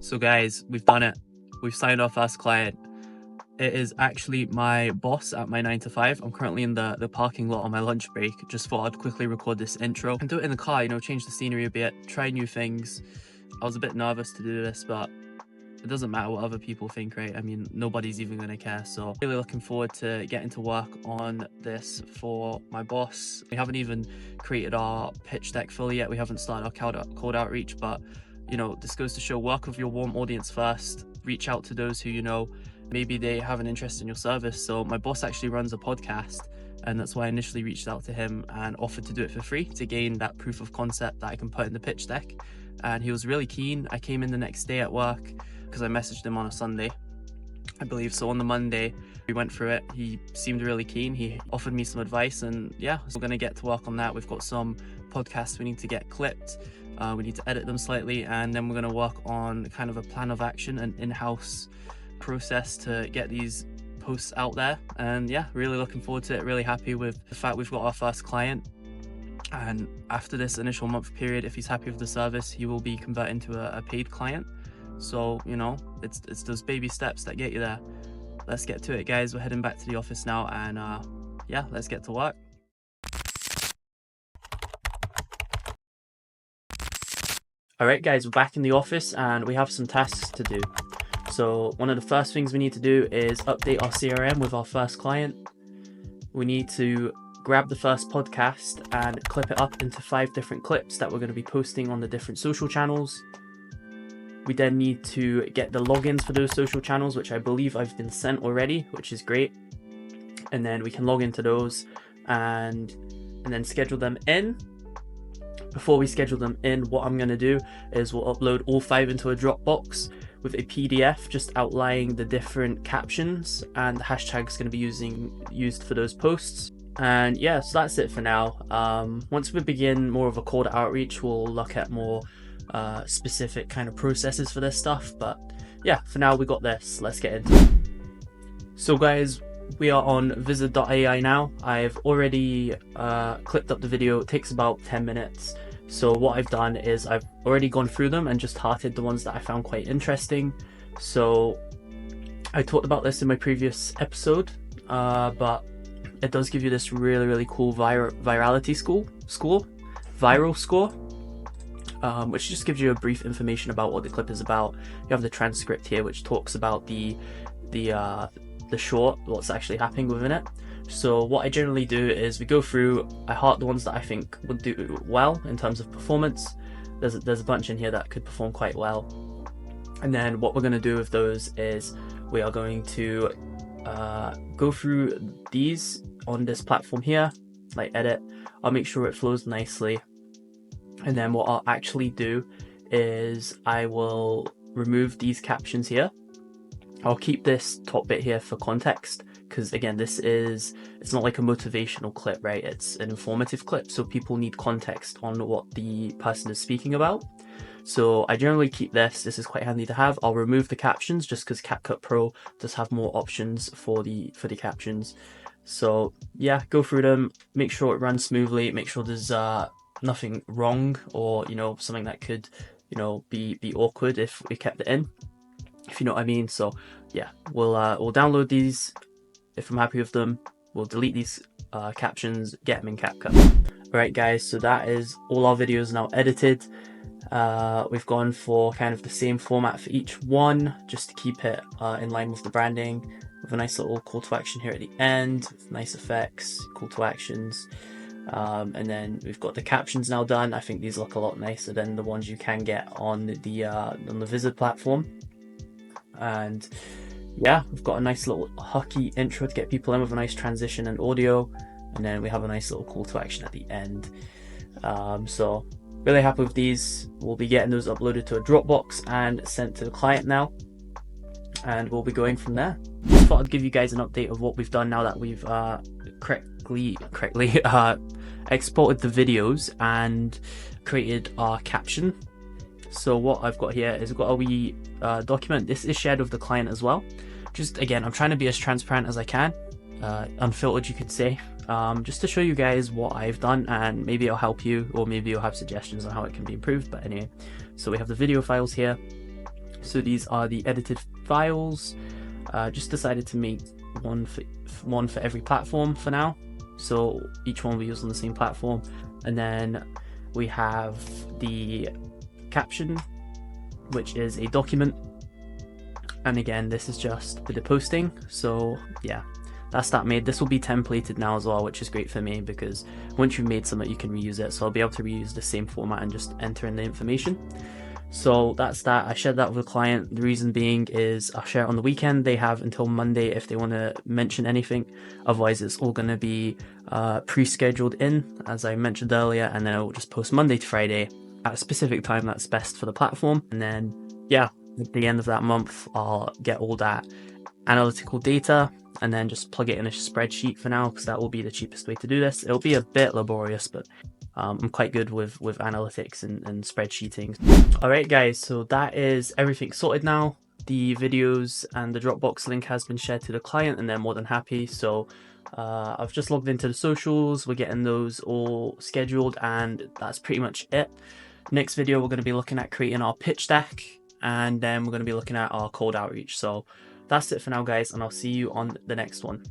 So guys, we've done it. We've signed our first client. It is actually my boss at my 9 to 5. I'm currently in the parking lot on my lunch break. Just thought I'd quickly record this intro and do it in the car, you know, change the scenery a bit, try new things. I was a bit nervous to do this, but it doesn't matter what other people think, right? I mean, nobody's even gonna care. So really looking forward to getting to work on this for my boss. We haven't even created our pitch deck fully yet. We haven't started our cold outreach, but you know, this goes to show, work with your warm audience first, reach out to those who you know, maybe they have an interest in your service. So my boss actually runs a podcast, and that's why I initially reached out to him and offered to do it for free to gain that proof of concept that I can put in the pitch deck. And he was really keen. I came in the next day at work because I messaged him on a Sunday, I believe. So on the Monday, we went through it. He seemed really keen. He offered me some advice, and yeah, so we're going to get to work on that. We've got some podcasts we need to get clipped. We need to edit them slightly, and then we're going to work on kind of a plan of action, an in-house process to get these posts out there. And yeah, really looking forward to it. Really happy with the fact we've got our first client. And after this initial month period, if he's happy with the service, he will be converted into a paid client. So, you know, it's those baby steps that get you there. Let's get to it, guys. We're heading back to the office now, and yeah, let's get to work. Alright guys, we're back in the office and we have some tasks to do. So one of the first things we need to do is update our CRM with our first client. We need to grab the first podcast and clip it up into 5 different clips that we're going to be posting on the different social channels. We then need to get the logins for those social channels, which I believe I've been sent already, which is great. And then we can log into those and then schedule them in. Before we schedule them in, what I'm going to do is we'll upload all 5 into a Dropbox with a PDF just outlining the different captions and the hashtags going to be used for those posts. And yeah, so that's it for now. Once we begin more of a cold outreach, we'll look at more specific kind of processes for this stuff. But yeah, for now we got this. Let's get into it. So guys, we are on Visit.ai now. I've already clipped up the video. It takes about 10 minutes. So what I've done is I've already gone through them and just hearted the ones that I found quite interesting. So I talked about this in my previous episode, but it does give you this really cool virality viral score, which just gives you a brief information about what the clip is about. You have the transcript here, which talks about the short, what's actually happening within it. So what I generally do is we go through, I heart the ones that I think would do well in terms of performance. There's a bunch in here that could perform quite well. And then what we're going to do with those is we are going to go through these on this platform here, like edit. I'll make sure it flows nicely. And then what I'll actually do is I will remove these captions here. I'll keep this top bit here for context, because again, it's not like a motivational clip, right? It's an informative clip, so people need context on what the person is speaking about. So I generally keep this is quite handy to have. I'll remove the captions just because CapCut Pro does have more options for the captions. So yeah, go through them, make sure it runs smoothly, make sure there's nothing wrong or, you know, something that could, you know, be awkward if we kept it in, if you know what I mean. So yeah, we'll download these. If I'm happy with them, we'll delete these captions, get them in CapCut. Alright guys, so that is all our videos now edited. We've gone for kind of the same format for each one, just to keep it in line with the branding, with a nice little call to action here at the end, with nice effects, call to actions. And then we've got the captions now done. I think these look a lot nicer than the ones you can get on the Visit platform. And yeah, we've got a nice little hooky intro to get people in with a nice transition and audio, and then we have a nice little call to action at the end. So really happy with these. We'll be getting those uploaded to a Dropbox and sent to the client now, and we'll be going from there. Just thought I'd give you guys an update of what we've done now that we've correctly exported the videos and created our caption. So what I've got here is I've got a wee document. This is shared with the client as well. Just again, I'm trying to be as transparent as I can, unfiltered you could say, just to show you guys what I've done, and maybe it'll help you, or maybe you'll have suggestions on how it can be improved. But anyway, so we have the video files here. So these are the edited files. Just decided to make one for every platform for now. So each one we use on the same platform. And then we have the caption, which is a document. And again, this is just for the posting. So yeah, that's that made. This will be templated now as well, which is great for me because once you've made something, you can reuse it. So I'll be able to reuse the same format and just enter in the information. So that's that. I shared that with a client. The reason being is I'll share it on the weekend. They have until Monday if they want to mention anything. Otherwise, it's all going to be pre-scheduled in, as I mentioned earlier, and then I will just post Monday to Friday at a specific time that's best for the platform. And then, yeah, at the end of that month, I'll get all that analytical data and then just plug it in a spreadsheet for now, because that will be the cheapest way to do this. It'll be a bit laborious, but I'm quite good with analytics and spreadsheeting. Alright guys, so that is everything sorted now. The videos and the Dropbox link has been shared to the client and they're more than happy. So I've just logged into the socials, we're getting those all scheduled, and that's pretty much it. Next video we're going to be looking at creating our pitch deck, and then we're going to be looking at our cold outreach. So that's it for now guys, and I'll see you on the next one.